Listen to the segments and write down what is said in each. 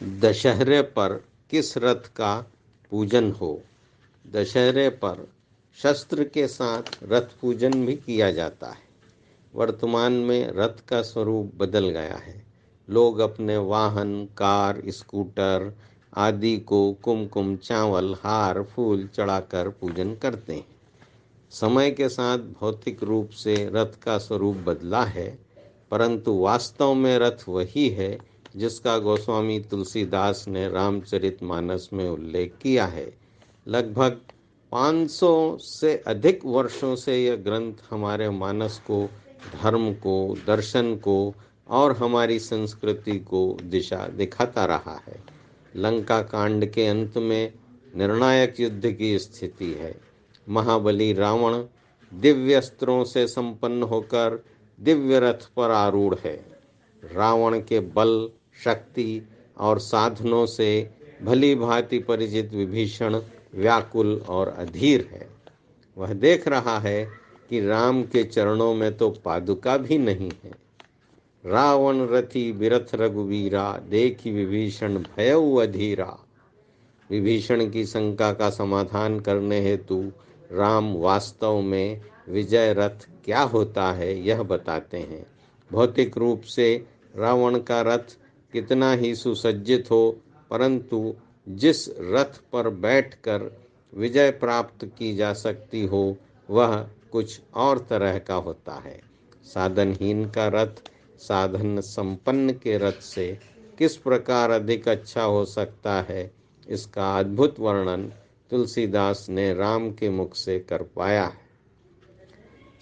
दशहरे पर किस रथ का पूजन हो? दशहरे पर शस्त्र के साथ रथ पूजन भी किया जाता है। वर्तमान में रथ का स्वरूप बदल गया है। लोग अपने वाहन, कार, स्कूटर आदि को कुमकुम, चावल, हार, फूल चढ़ाकर पूजन करते हैं। समय के साथ भौतिक रूप से रथ का स्वरूप बदला है, परंतु वास्तव में रथ वही है जिसका गोस्वामी तुलसीदास ने रामचरितमानस में उल्लेख किया है। लगभग 500 से अधिक वर्षों से यह ग्रंथ हमारे मानस को, धर्म को, दर्शन को और हमारी संस्कृति को दिशा दिखाता रहा है। लंका कांड के अंत में निर्णायक युद्ध की स्थिति है। महाबली रावण दिव्य अस्त्रों से संपन्न होकर दिव्य रथ पर आरूढ़ है। रावण के बल, शक्ति और साधनों से भली भांति परिचित विभीषण व्याकुल और अधीर है। वह देख रहा है कि राम के चरणों में तो पादुका भी नहीं है। रावण रथी बिरथ रघुवीरा, देखी विभीषण भयउ अधीरा। विभीषण की शंका का समाधान करने हेतु राम वास्तव में विजय रथ क्या होता है यह बताते हैं। भौतिक रूप से रावण का रथ कितना ही सुसज्जित हो, परंतु जिस रथ पर बैठकर विजय प्राप्त की जा सकती हो वह कुछ और तरह का होता है। साधनहीन का रथ साधन संपन्न के रथ से किस प्रकार अधिक अच्छा हो सकता है, इसका अद्भुत वर्णन तुलसीदास ने राम के मुख से कर पाया है।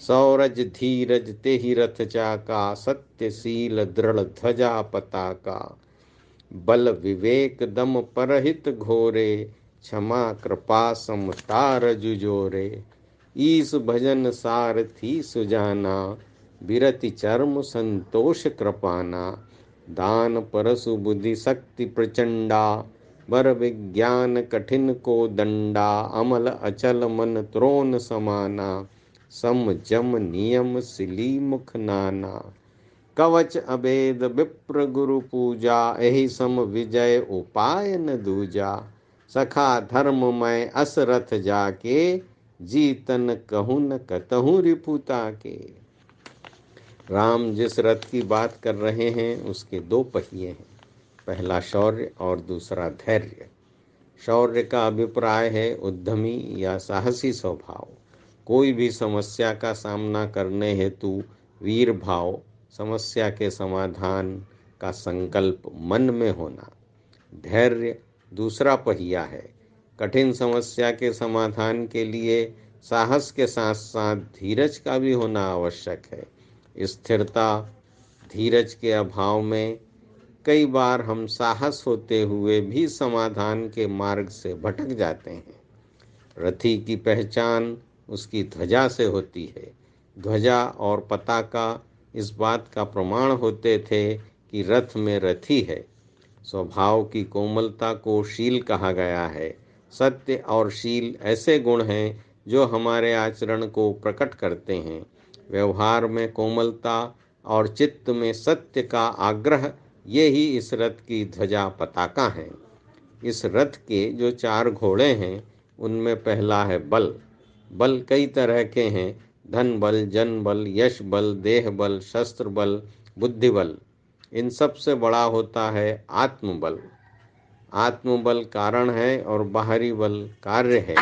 सौरज धीरज तेहि रथ चाका, सत्यशील दृढ़ ध्वजा पताका। बल विवेक दम परहित घोरे, क्षमा कृपा समतार जुजोरे। ईस भजन सारथी सुजाना, बिरति चर्म संतोष कृपाना। दान परसु बुद्धि शक्ति प्रचंडा, बर विज्ञान कठिन को दंडा। अमल अचल मन त्रोन समाना, सम जम नियम सिली मुख नाना। कवच अभेद विप्र गुरु पूजा, एहि सम विजय उपाय न दूजा। सखा धर्म मैं असरथ जाके, जीतन कहूँ न कतहूँ रिपुता के। राम जिस रथ की बात कर रहे हैं उसके दो पहिए हैं, पहला शौर्य और दूसरा धैर्य। शौर्य का अभिप्राय है उद्यमी या साहसी स्वभाव। कोई भी समस्या का सामना करने हेतु वीर भाव, समस्या के समाधान का संकल्प मन में होना। धैर्य दूसरा पहिया है। कठिन समस्या के समाधान के लिए साहस के साथ साथ धीरज का भी होना आवश्यक है। स्थिरता, धीरज के अभाव में कई बार हम साहस होते हुए भी समाधान के मार्ग से भटक जाते हैं। रथी की पहचान उसकी ध्वजा से होती है। ध्वजा और पताका इस बात का प्रमाण होते थे कि रथ में रथी है। स्वभाव की कोमलता को शील कहा गया है। सत्य और शील ऐसे गुण हैं जो हमारे आचरण को प्रकट करते हैं। व्यवहार में कोमलता और चित्त में सत्य का आग्रह, ये ही इस रथ की ध्वजा पताका है। इस रथ के जो 4 घोड़े हैं उनमें पहला है बल। बल कई तरह के हैं, धन बल, जन बल, यश बल, देह बल, शस्त्र बल, बुद्धि बल। इन सब से बड़ा होता है आत्मबल। आत्मबल कारण है और बाहरी बल कार्य है।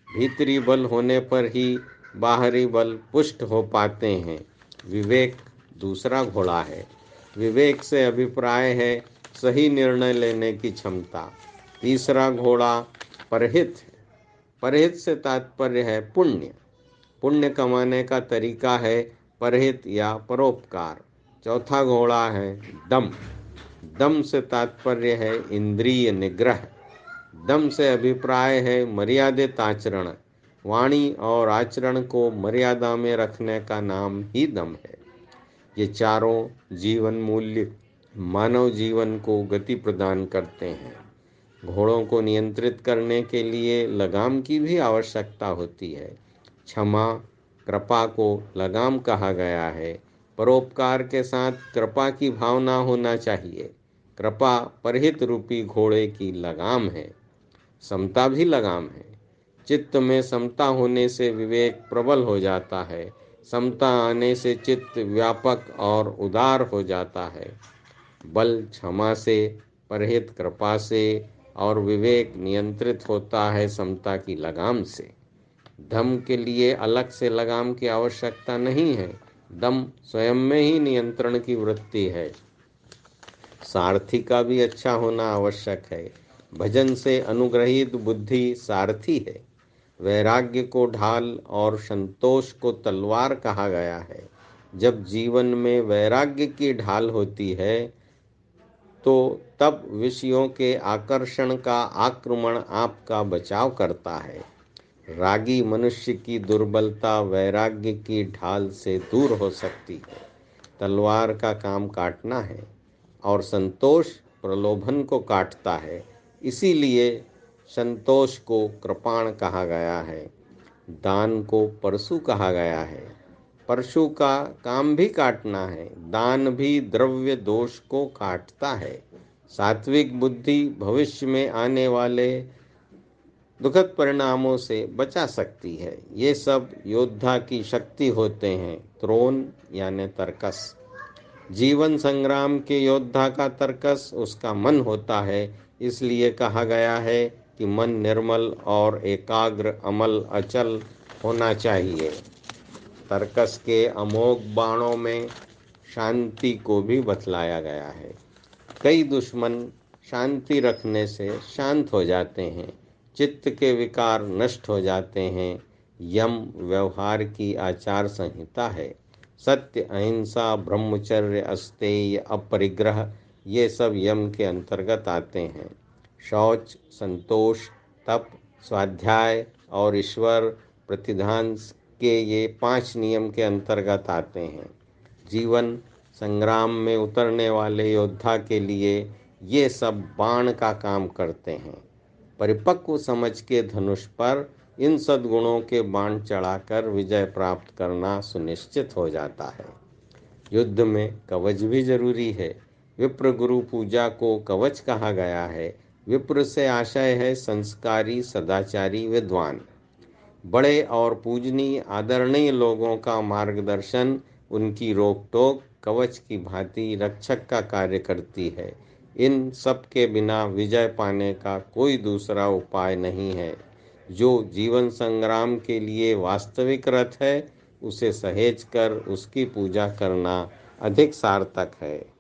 भीतरी बल होने पर ही बाहरी बल पुष्ट हो पाते हैं। विवेक दूसरा घोड़ा है। विवेक से अभिप्राय है सही निर्णय लेने की क्षमता। तीसरा घोड़ा परहित है। परहित से तात्पर्य है पुण्य। पुण्य कमाने का तरीका है परहित या परोपकार। चौथा घोड़ा है दम। दम से तात्पर्य है इंद्रिय निग्रह। दम से अभिप्राय है मर्यादित आचरण। वाणी और आचरण को मर्यादा में रखने का नाम ही दम है। ये चारों जीवन मूल्य मानव जीवन को गति प्रदान करते हैं। घोड़ों को नियंत्रित करने के लिए लगाम की भी आवश्यकता होती है। क्षमा, कृपा को लगाम कहा गया है। परोपकार के साथ कृपा की भावना होना चाहिए। कृपा परहित रूपी घोड़े की लगाम है। समता भी लगाम है। चित्त में समता होने से विवेक प्रबल हो जाता है। समता आने से चित्त व्यापक और उदार हो जाता है। बल क्षमा से, परहित कृपा से और विवेक नियंत्रित होता है समता की लगाम से। दम के लिए अलग से लगाम की आवश्यकता नहीं है। दम स्वयं में ही नियंत्रण की वृत्ति है। सारथी का भी अच्छा होना आवश्यक है। भजन से अनुग्रहित बुद्धि सारथी है। वैराग्य को ढाल और संतोष को तलवार कहा गया है। जब जीवन में वैराग्य की ढाल होती है तो तब विषयों के आकर्षण का आक्रमण आपका बचाव करता है। रागी मनुष्य की दुर्बलता वैराग्य की ढाल से दूर हो सकती है। तलवार का काम काटना है और संतोष प्रलोभन को काटता है। इसीलिए संतोष को कृपाण कहा गया है। दान को परशु कहा गया है। परशु का काम भी काटना है। दान भी द्रव्य दोष को काटता है। सात्विक बुद्धि भविष्य में आने वाले दुखद परिणामों से बचा सकती है। ये सब योद्धा की शक्ति होते हैं। त्रोन यानी तर्कस। जीवन संग्राम के योद्धा का तर्कस उसका मन होता है। इसलिए कहा गया है कि मन निर्मल और एकाग्र, अमल, अचल होना चाहिए। तर्कस के अमोघ बाणों में शांति को भी बतलाया गया है। कई दुश्मन शांति रखने से शांत हो जाते हैं। चित्त के विकार नष्ट हो जाते हैं। यम व्यवहार की आचार संहिता है। सत्य, अहिंसा, ब्रह्मचर्य, अस्तेय, अपरिग्रह ये सब यम के अंतर्गत आते हैं। शौच, संतोष, तप, स्वाध्याय और ईश्वर प्रतिधान के ये 5 नियम के अंतर्गत आते हैं। जीवन संग्राम में उतरने वाले योद्धा के लिए ये सब बाण का काम करते हैं। परिपक्व समझ के धनुष पर इन सद्गुणों के बाण चढ़ाकर विजय प्राप्त करना सुनिश्चित हो जाता है। युद्ध में कवच भी जरूरी है। विप्र गुरु पूजा को कवच कहा गया है। विप्र से आशय है संस्कारी, सदाचारी, विद्वान। बड़े और पूजनीय आदरणीय लोगों का मार्गदर्शन, उनकी रोक टोक कवच की भांति रक्षक का कार्य करती है। इन सब के बिना विजय पाने का कोई दूसरा उपाय नहीं है। जो जीवन संग्राम के लिए वास्तविक रथ है, उसे सहेज कर उसकी पूजा करना अधिक सार्थक है।